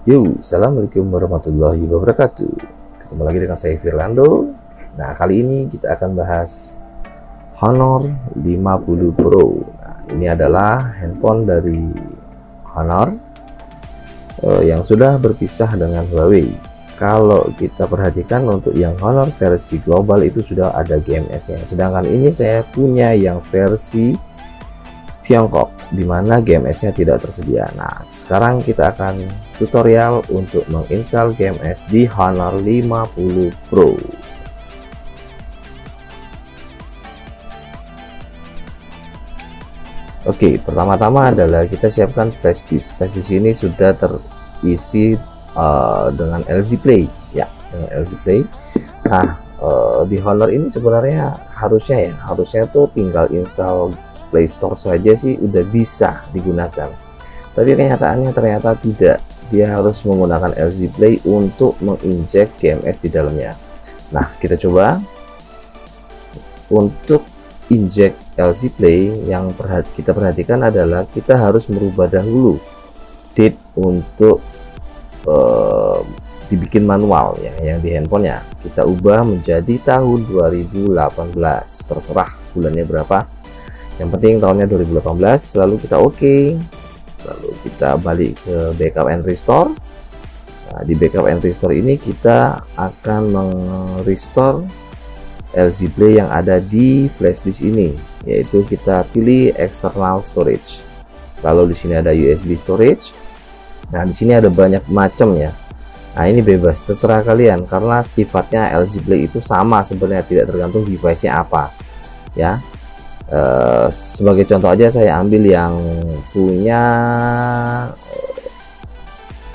Assalamualaikum warahmatullahi wabarakatuh. Ketemu lagi dengan saya Firlando. Nah, kali ini kita akan bahas Honor 50 Pro. Nah, ini adalah handphone dari Honor yang sudah berpisah dengan Huawei. Kalau kita perhatikan untuk yang Honor versi global itu sudah ada GMS-nya. Sedangkan ini saya punya yang versi Tiongkok, dimana GMS-nya tidak tersedia. Nah, sekarang kita akan tutorial untuk menginstal GMS di Honor 50 Pro. Oke, pertama-tama adalah kita siapkan flash disk. Flash disk ini sudah terisi dengan LZ Play, ya, dengan LZ Play. Nah, di Honor ini sebenarnya harusnya tuh tinggal install Play Store saja sih udah bisa digunakan, tapi kenyataannya ternyata tidak. Dia harus menggunakan LZ Play untuk menginjek GMS di dalamnya. Nah, kita coba untuk injek LZ Play. Yang kita perhatikan adalah kita harus merubah dahulu date untuk dibikin manual ya, yang di handphonenya kita ubah menjadi tahun 2018, terserah bulannya berapa, yang penting tahunnya 2018. Lalu kita lalu kita balik ke backup and restore. Nah, di backup and restore ini kita akan restore LZ Play yang ada di flash disk ini, yaitu kita pilih external storage. Lalu di sini ada USB storage. Nah, di sini ada banyak macam ya. Nah, ini bebas, terserah kalian, karena sifatnya LZ Play itu sama sebenarnya, tidak tergantung device-nya apa ya. Sebagai contoh aja saya ambil yang punya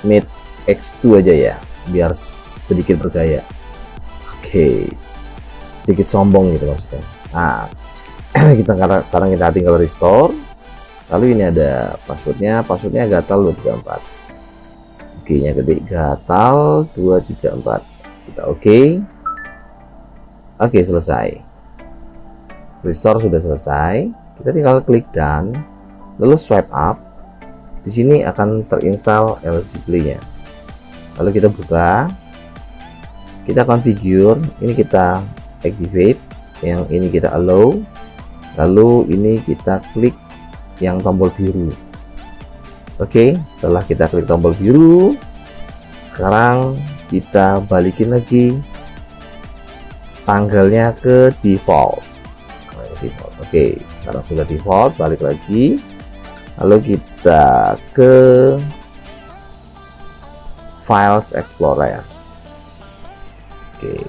Mate X2 aja ya, biar sedikit bergaya. Oke, sedikit sombong gitu maksudnya. Nah, sekarang kita tinggal restore. Lalu ini ada passwordnya gatal 234. Oke nya gede, gatal 234. Kita oke, selesai. Restore sudah selesai. Kita tinggal klik done, lalu swipe up. Di sini akan terinstall LZ Play-nya. Lalu kita buka, kita configure, ini kita activate, yang ini kita allow, lalu ini kita klik yang tombol biru. Oke, setelah kita klik tombol biru, sekarang kita balikin lagi tanggalnya ke default. Oke, sekarang sudah default, balik lagi. Lalu kita ke Files Explorer. Oke,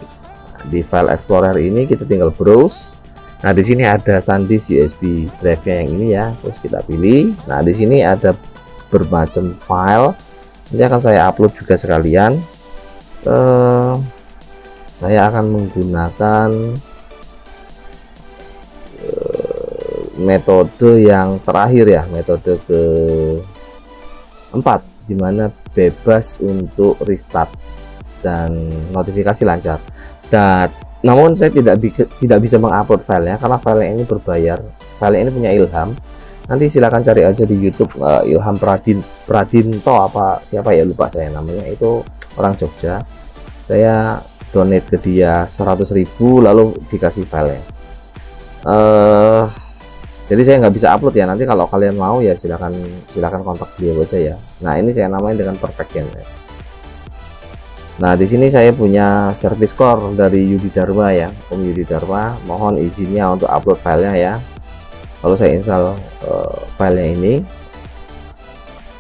di File Explorer ini kita tinggal browse. Nah, di sini ada SanDisk USB drive-nya yang ini ya, terus kita pilih. Nah, di sini ada bermacam file. Ini akan saya upload juga sekalian. Saya akan menggunakan metode yang terakhir ya, metode keempat, dimana bebas untuk restart dan notifikasi lancar. Dan namun saya tidak bisa mengupload filenya karena filenya ini berbayar. Filenya ini punya Ilham. Nanti silahkan cari aja di YouTube, Ilham Pradinto apa siapa ya, lupa saya namanya, itu orang Jogja. Saya donate ke dia 100.000 lalu dikasih filenya. Jadi saya nggak bisa upload ya. Nanti kalau kalian mau ya silakan kontak beliau aja ya. Nah, ini saya namain dengan Perfect GMS. Nah, di sini saya punya service core dari Yudi Dharma ya, Om Yudi Dharma. Mohon izinnya untuk upload filenya ya. Lalu saya install filenya ini,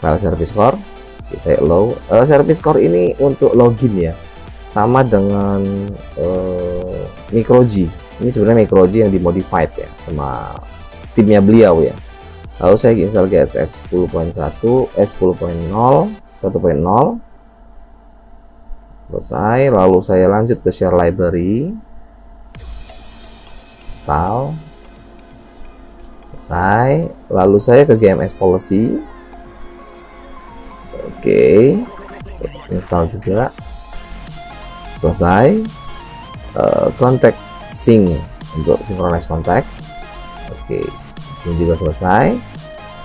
file service core. Oke, saya allow. Service core ini untuk login ya, sama dengan MicroG. Ini sebenarnya MicroG yang dimodified ya sama timnya beliau ya. Lalu saya install GSX 10.1, 10.0, 1.0. Selesai. Lalu saya lanjut ke share library, install, selesai. Lalu saya ke GMS policy. Oke, saya install juga, selesai. Contact sync untuk synchronize kontak. Oke, sini juga selesai.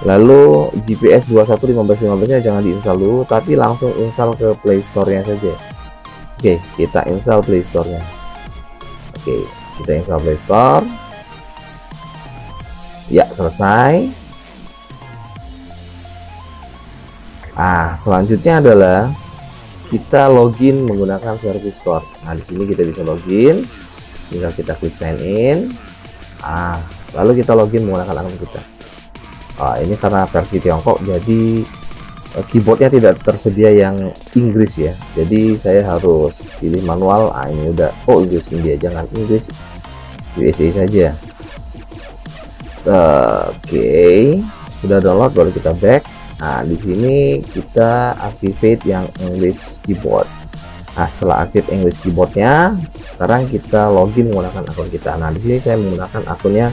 Lalu GPS 21.15.15 nya jangan diinstal dulu, tapi langsung install ke Play Store-nya saja. Oke, kita install Play Store-nya. Oke, kita install Play Store. Ya, selesai. Selanjutnya adalah kita login menggunakan Service Code. Nah, di sini kita bisa login, tinggal kita klik sign in. Lalu kita login menggunakan akun kita. Ini karena versi Tiongkok, jadi keyboardnya tidak tersedia yang Inggris ya. Jadi saya harus pilih manual. Ini udah, Inggris India, jangan Inggris USA saja. Oke, sudah download, baru kita back. Nah, di sini kita activate yang English keyboard. Nah, setelah aktif English keyboardnya, sekarang kita login menggunakan akun kita. Nah, di sini saya menggunakan akunnya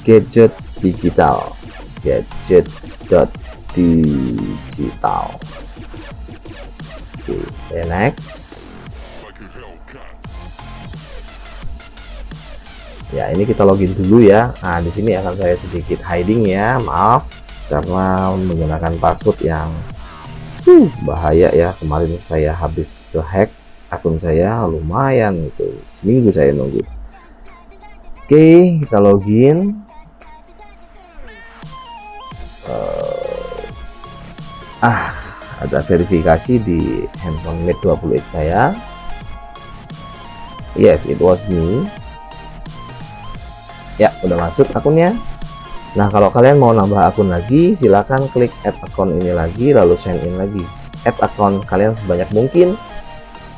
Gadget Digital. Gadget.digital. Oke, saya next. Ya, ini kita login dulu ya. Nah, di sini akan saya sedikit hiding ya, maaf karena menggunakan password yang bahaya ya. Kemarin saya habis ke hack akun saya, lumayan itu, seminggu saya nunggu. Oke, kita login. Ada verifikasi di handphone Mate 20X saya. Yes, it was me. Ya, udah masuk akunnya. Nah, kalau kalian mau nambah akun lagi, silakan klik add account ini lagi, lalu sign in lagi. Add account kalian sebanyak mungkin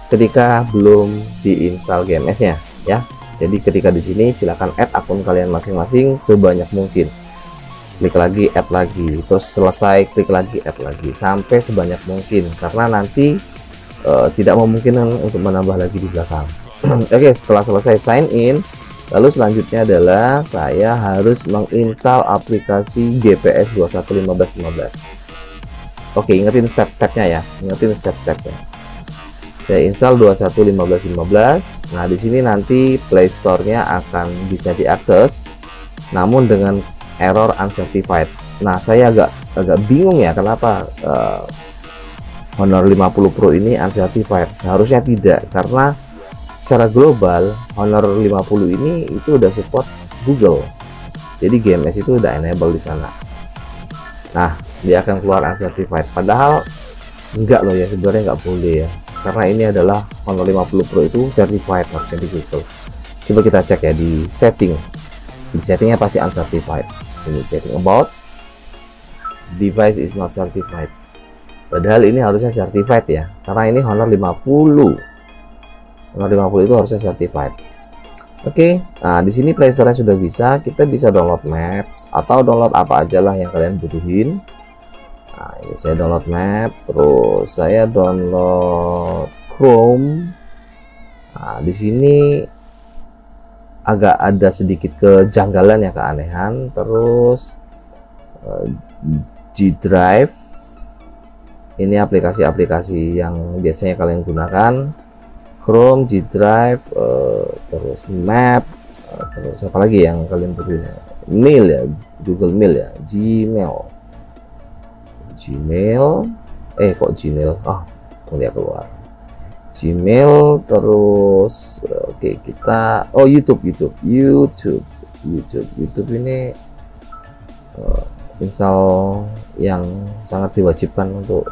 ketika belum diinstal GMS-nya ya. Jadi ketika di sini silakan add akun kalian masing-masing sebanyak mungkin. Klik lagi, add lagi, terus selesai klik lagi, add lagi, sampai sebanyak mungkin, karena nanti tidak memungkinkan untuk menambah lagi di belakang. Oke, setelah selesai sign in, lalu selanjutnya adalah saya harus menginstal aplikasi GPS 21.15.15. Oke, ingetin step-stepnya ya, saya install 21.15.15. Nah, di sini nanti Play Store-nya akan bisa diakses, namun dengan error uncertified. Nah, saya agak bingung ya, kenapa Honor 50 Pro ini uncertified. Seharusnya tidak, karena secara global Honor 50 ini itu udah support Google, jadi GMS itu udah enable di sana. Nah, dia akan keluar uncertified, padahal enggak loh ya, sebenarnya nggak boleh ya, karena ini adalah Honor 50 Pro itu certified, harusnya di Google. Coba kita cek ya di setting. Di settingnya pasti uncertified. Ini setting about device is not certified, padahal ini harusnya certified ya, karena ini Honor 50 itu harusnya certified. Oke, nah di sini Play Store sudah bisa, kita bisa download Maps atau download apa aja lah yang kalian butuhin. Nah, ini saya download Map, terus saya download Chrome. Nah, di sini agak ada sedikit kejanggalan ya, keanehan. Terus G Drive, ini aplikasi-aplikasi yang biasanya kalian gunakan. Chrome, G Drive, terus Map, terus apa lagi yang kalian butuhin? Mail ya, Google Mail ya, Gmail, kok Gmail? Tunggu dia keluar. Gmail, terus oke, kita YouTube ini install yang sangat diwajibkan untuk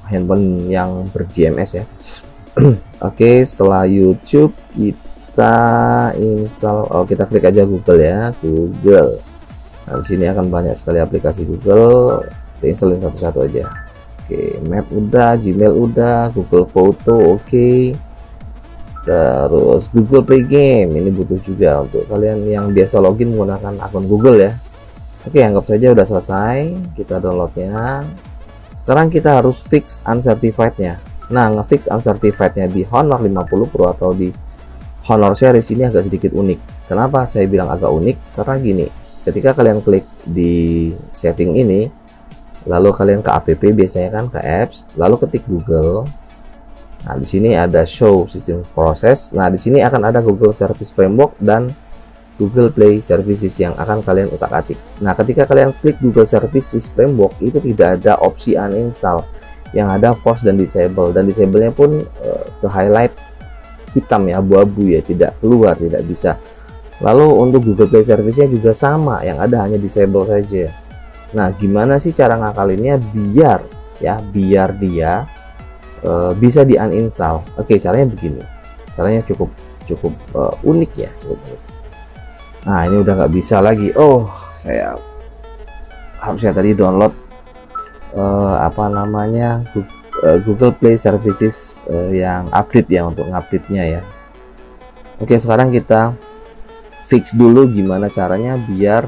handphone yang ber-GMS ya. Oke, setelah YouTube kita install, kita klik aja Google ya, Google. Nah, di sini akan banyak sekali aplikasi Google, kita installin satu-satu aja. Oke, Map udah, Gmail udah, Google Photo oke. Terus Google Play Game ini butuh juga untuk kalian yang biasa login menggunakan akun Google ya. Oke, anggap saja udah selesai, kita downloadnya. Sekarang kita harus fix uncertified-nya. Nah, ngefix uncertified-nya di Honor 50 Pro atau di Honor series ini agak sedikit unik. Kenapa saya bilang agak unik? Karena gini, ketika kalian klik di setting ini, lalu kalian ke app, biasanya kan ke apps, lalu ketik Google. Nah, di sini ada show system process. Nah, di sini akan ada Google Service Framework dan Google Play Services yang akan kalian utak-atik. Nah, ketika kalian klik Google Services Framework, itu tidak ada opsi uninstall, yang ada force dan disable, dan disable-nya pun ke highlight hitam ya, abu-abu ya, tidak keluar, tidak bisa. Lalu untuk Google Play Service-nya juga sama, yang ada hanya disable saja. Nah, gimana sih cara ngakalinnya biar dia bisa di uninstall? Oke, caranya begini. Caranya cukup unik ya, cukup unik. Nah, ini udah nggak bisa lagi. Oh, saya harusnya tadi download Google Play Services yang update ya, untuk ngupdate-nya ya. Oke, sekarang kita fix dulu gimana caranya biar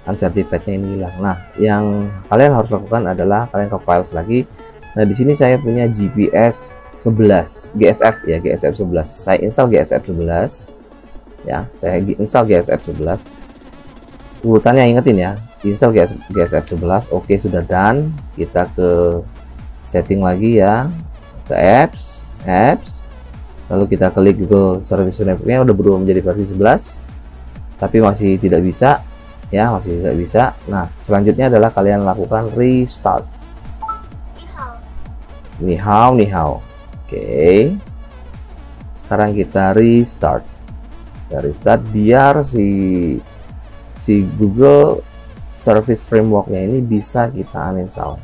uncertified-nya ini hilang. Nah, yang kalian harus lakukan adalah kalian ke files lagi. Nah, di sini saya punya GPS 11 GSF ya, GSF 11. Saya install GSF 11 ya, saya install GSF 11. Urutannya ingetin ya, install GSF 11. Oke, sudah done. Kita ke setting lagi ya, ke apps, lalu kita klik Google Service Framework-nya, udah berubah menjadi versi 11, tapi masih tidak bisa ya, masih tidak bisa. Nah, selanjutnya adalah kalian lakukan restart. Ni hao. Oke, sekarang kita restart. Biar si Google Service Framework-nya ini bisa kita uninstall.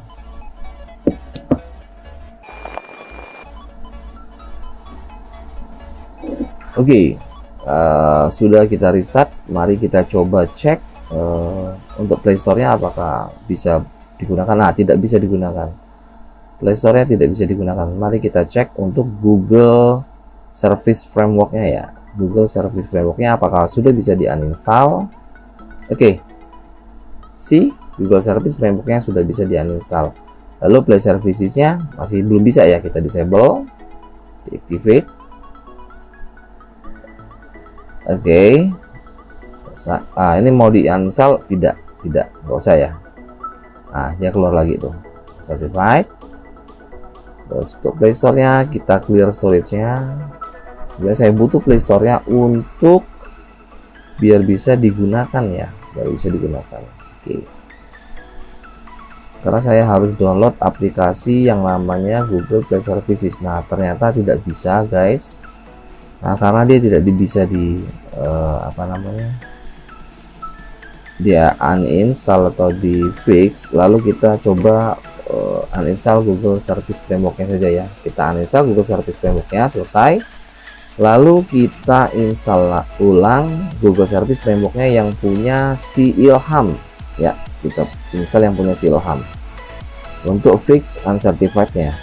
Oke, sudah kita restart. Mari kita coba cek untuk Play Store-nya apakah bisa digunakan. Nah, tidak bisa digunakan. Play Store-nya tidak bisa digunakan. Mari kita cek untuk Google Service Framework-nya ya. Google Service Framework-nya apakah sudah bisa di uninstall. Oke, si Google Service Framework-nya sudah bisa di uninstall. Lalu Play Services-nya masih belum bisa ya, kita disable, deactivate. Oke, ini mau di uninstall, tidak, nggak usah ya. Nah, dia keluar lagi tuh, certified. Terus untuk Play Store-nya kita clear storage-nya. Sebenarnya saya butuh Play Store-nya untuk biar bisa digunakan ya, Oke, karena saya harus download aplikasi yang namanya Google Play Services. Nah, ternyata tidak bisa guys. Nah, karena dia tidak bisa dia uninstall atau di fix. Lalu kita coba uninstall Google Service Framework-nya saja ya. Kita uninstall Google Service Framework-nya, selesai. Lalu kita install ulang Google Service Framework-nya yang punya si Ilham ya. Kita install yang punya si Ilham untuk fix uncertified-nya.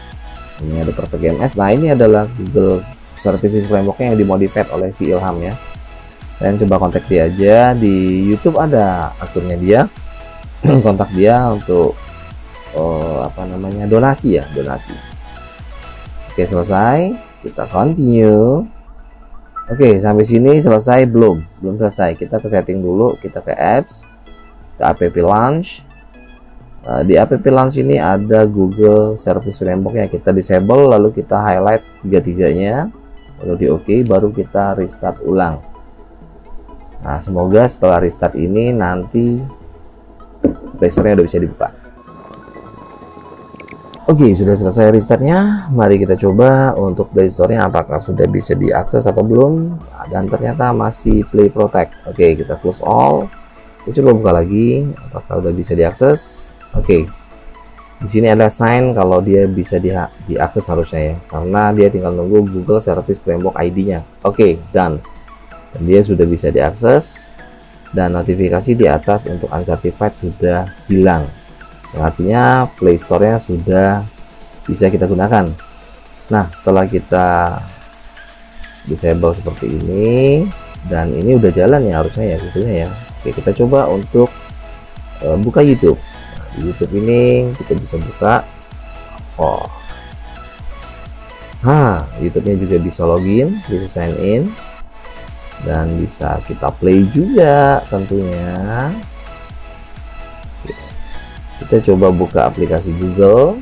Ini ada Perfect MS. Nah, ini adalah Google Services Framework-nya yang dimodified oleh si Ilham ya. Dan coba kontak dia aja di YouTube, ada akunnya dia. Kontak dia untuk donasi. Oke, selesai. Kita continue. Oke, sampai sini selesai belum selesai. Kita ke setting dulu, kita ke apps, ke app launch. Di app launch ini ada Google Service Framework yang kita disable, lalu kita highlight tiga-tiganya, lalu di OK, baru kita restart ulang. Nah, semoga setelah restart ini nanti Play Store-nya udah bisa dibuka. Oke, sudah selesai restartnya. Mari kita coba untuk Play Store-nya apakah sudah bisa diakses atau belum. Dan ternyata masih Play Protect. Oke, kita close all. Kita coba buka lagi apakah sudah bisa diakses. Oke, di sini ada sign kalau dia bisa diakses harusnya ya, karena dia tinggal nunggu Google Service Framework ID-nya. Oke, done. Dan dia sudah bisa diakses, dan notifikasi di atas untuk uncertified sudah hilang. Artinya Play Store-nya sudah bisa kita gunakan. Nah, setelah kita disable seperti ini, dan ini udah jalan ya harusnya ya, ya. Oke, kita coba untuk buka YouTube. Nah, di YouTube ini kita bisa buka. YouTube-nya juga bisa login, bisa sign in, dan bisa kita play juga tentunya. Kita coba buka aplikasi Google,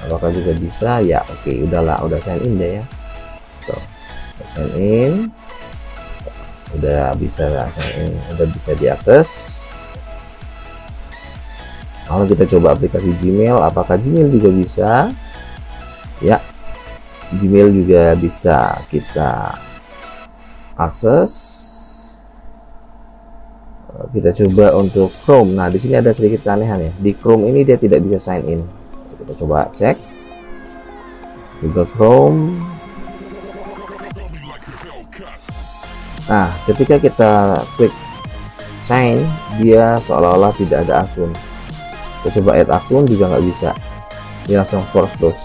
apakah juga bisa ya. Oke, udah sign in deh ya. Tuh, sign in. udah bisa diakses. Lalu kita coba aplikasi Gmail, apakah Gmail juga bisa? Ya, Gmail juga bisa kita akses. Kita coba untuk Chrome. Nah, di sini ada sedikit keanehan ya. Di Chrome ini dia tidak bisa sign in. Kita coba cek Google Chrome. Nah, ketika kita klik sign, dia seolah-olah tidak ada akun. Kita coba add akun juga nggak bisa. Dia langsung force close.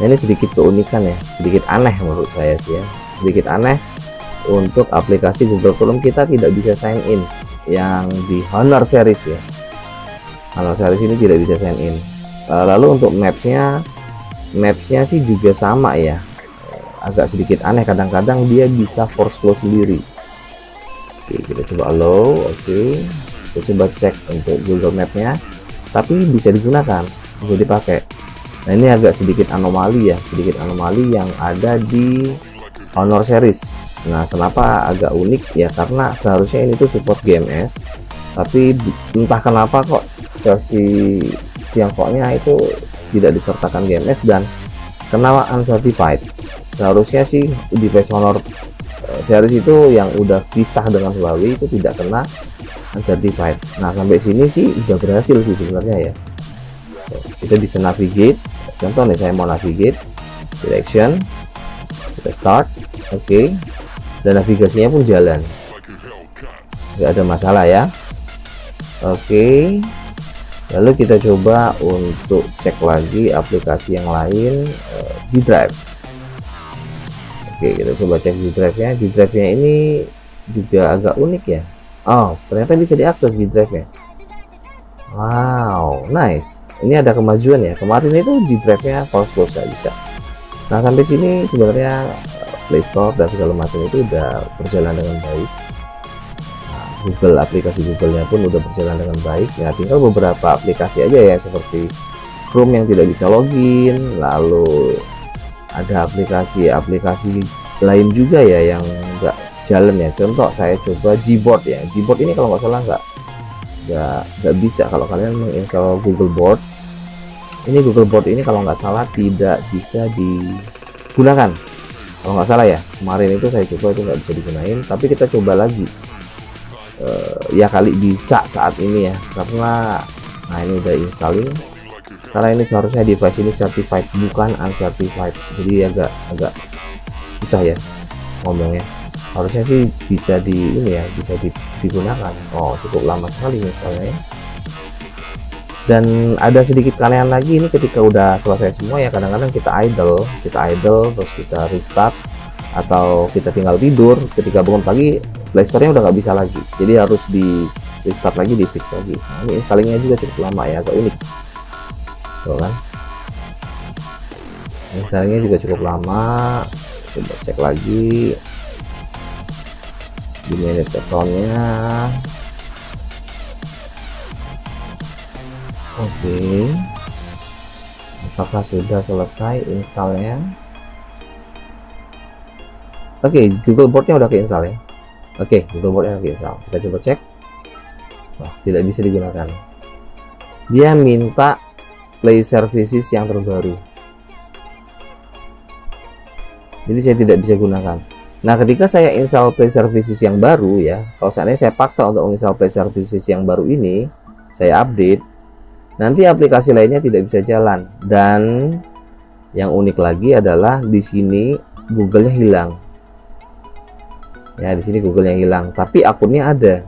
Nah, ini sedikit keunikan ya, sedikit aneh menurut saya sih ya, sedikit aneh untuk aplikasi Google Chrome kita tidak bisa sign in. Yang di Honor series ya, Honor series ini tidak bisa sign in. Lalu untuk mapsnya sih juga sama ya, agak sedikit aneh, kadang-kadang dia bisa force close sendiri. Oke, kita coba allow. Oke, kita coba cek untuk Google Map-nya, tapi bisa digunakan, bisa dipakai. Nah, ini agak sedikit anomali ya, sedikit anomali yang ada di Honor series. Nah, kenapa agak unik ya, karena seharusnya ini tuh support GMS, tapi entah kenapa kok versi Tiongkoknya itu tidak disertakan GMS dan kena uncertified. Seharusnya sih device Honor series itu yang udah pisah dengan Huawei itu tidak kena uncertified. Nah, sampai sini sih udah berhasil sih sebenarnya ya. Kita bisa navigate, contoh nih, saya mau navigate direction, kita start. Oke, dan navigasinya pun jalan, nggak ada masalah ya. Oke, lalu kita coba untuk cek lagi aplikasi yang lain, G Drive. Oke, kita coba cek G Drive-nya. G Drive-nya ini juga agak unik ya. Oh, ternyata bisa diakses G Drive-nya. Wow, nice. Ini ada kemajuan ya. Kemarin itu G Drive-nya force close nggak bisa. Nah, sampai sini sebenarnya Play Store dan segala macam itu udah berjalan dengan baik. Nah, Google, aplikasi Google-nya pun udah berjalan dengan baik. Ya, tinggal beberapa aplikasi aja ya, seperti Chrome yang tidak bisa login, lalu ada aplikasi-aplikasi lain juga ya yang nggak jalan ya. Contoh saya coba Gboard ya. Gboard ini kalau nggak salah nggak bisa kalau kalian menginstal Google Board. Ini Google Board ini kalau nggak salah tidak bisa digunakan kalau nggak salah ya. Kemarin itu saya coba itu nggak bisa digunain, tapi kita coba lagi. Ya kali bisa saat ini ya, karena nah ini udah installing, karena ini seharusnya device ini certified bukan uncertified, jadi agak susah ya ngomongnya. Harusnya sih bisa bisa digunakan. Oh, cukup lama sekali misalnya ya. Dan ada sedikit keanehan lagi ini, ketika udah selesai semua ya, kadang-kadang kita idle terus kita restart atau kita tinggal tidur, ketika bangun pagi Play Store-nya udah nggak bisa lagi, jadi harus di restart lagi, di fix lagi. Nah, ini installingnya juga cukup lama ya, agak unik tuh kan. Installingnya juga cukup lama. Coba cek lagi di manage account-nya. Oke, apakah sudah selesai installnya? Oke, Google Board-nya udah keinstall ya. Oke, Google Board-nya udah keinstall. Kita coba cek. Wah, tidak bisa digunakan. Dia minta Play Services yang terbaru, jadi saya tidak bisa gunakan. Nah, ketika saya install Play Services yang baru ya, kalau seandainya saya paksa untuk menginstal Play Services yang baru ini, saya update, nanti aplikasi lainnya tidak bisa jalan. Dan yang unik lagi adalah di sini Google-nya hilang. Ya, di sini Google-nya hilang, tapi akunnya ada.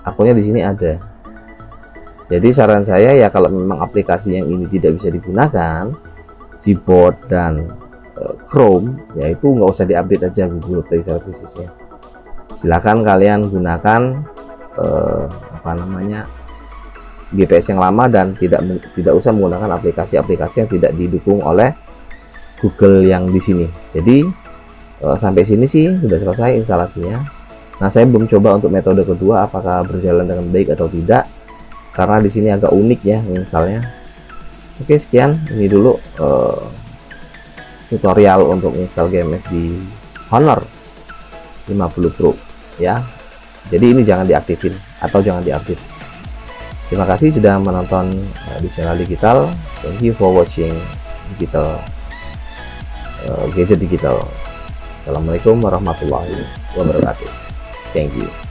Akunnya di sini ada. Jadi saran saya ya, kalau memang aplikasi yang ini tidak bisa digunakan, Gboard dan Chrome, yaitu nggak usah diupdate aja Google Play Services-nya. Silakan kalian gunakan GPS yang lama dan tidak usah menggunakan aplikasi-aplikasi yang tidak didukung oleh Google yang di sini. Jadi sampai sini sih sudah selesai instalasinya. Nah, saya belum coba untuk metode kedua apakah berjalan dengan baik atau tidak, karena di sini agak unik ya installnya. Oke, sekian ini dulu tutorial untuk install GMS di Honor 50 Pro. ya. Jadi ini jangan diaktifin atau jangan diupdate. Terima kasih sudah menonton di channel digital. Thank you for watching digital gadget digital. Assalamualaikum warahmatullahi wabarakatuh. Thank you.